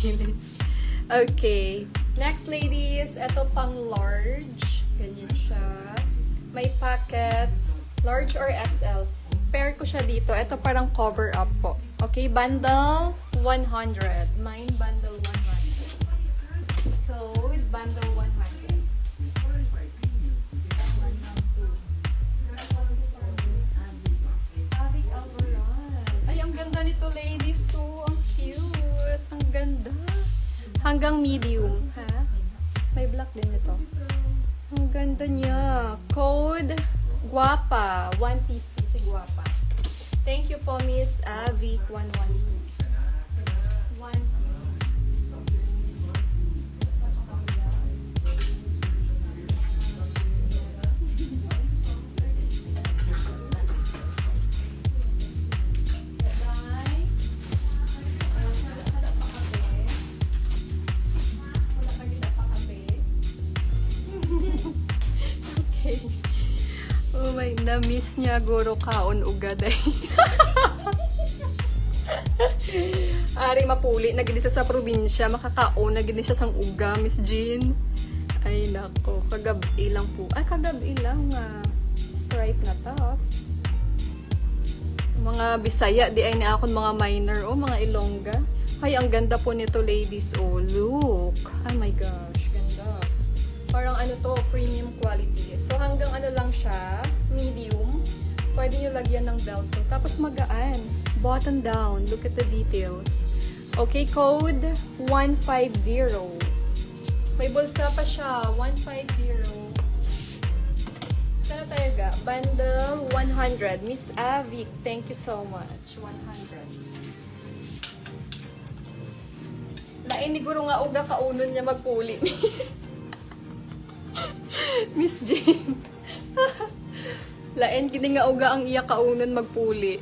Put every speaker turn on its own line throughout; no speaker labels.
Philippines. Okay. Next, ladies. Ito pang large. Ganyan siya. May pockets. Large or XL. Pair ko siya dito. Ito parang cover up po. Okay, bundle 100. Mine bundle 100. Code bundle 100. Ay, ang ganda nito, ladies. So, ang cute. Ang ganda. Hanggang medium, ha? May black din ito. Ang ganda niya. Code Guapa 150 si Guapa. Thank you po, Miss Avic 112. 150. Oh my, na-miss niya guro kaon ugad ay. Ari mapuli, nagini siya sa probinsya, makakaon, nagini siya sang uga, Miss Jean. Ay nako, kagabi lang po. Ay, kagabi lang stripe na top. Mga Bisaya, di ay ni akon mga minor, o mga Ilongga. Ay, ang ganda po nito, ladies. Oh, look. Oh my gosh, ganda. Parang ano to, premium quality. So, hanggang ano lang siya, medium. Pwede nyo lagyan ng belt to. Tapos magaan. Button down. Look at the details. Okay, code 150. May bulsa pa siya. 150. Sana tayo ga? Bundle 100. Miss Avic, thank you so much. 100. Lain ni guro nga uga kaunon niya magpuli. Miss Jane. Lain kini nga uga ang iya kaunon magpuli.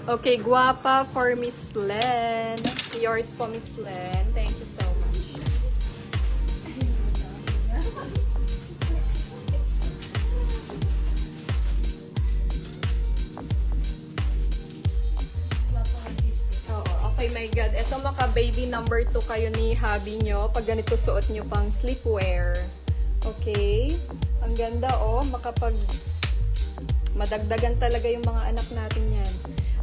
Okay, Guapa for Miss Len. Yours po, Miss Len. Thank you so much. Okay, my God. Ito maka-baby number 2 kayo ni hubby nyo. Pag ganito suot nyo pang sleepwear. Okay? Ang ganda, oh. Makapag madagdagan talaga yung mga anak natin yan.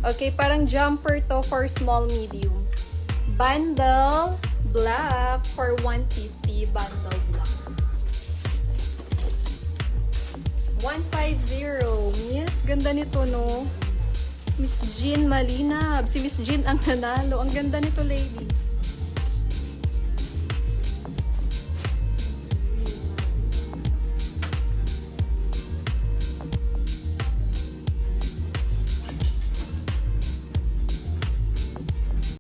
Okay, parang jumper to for small, medium. Bundle black for 150. Bundle black. 150. Yes, ganda nito, no? Miss Jean Malinab. Si Miss Jean ang nanalo. Ang ganda nito, ladies.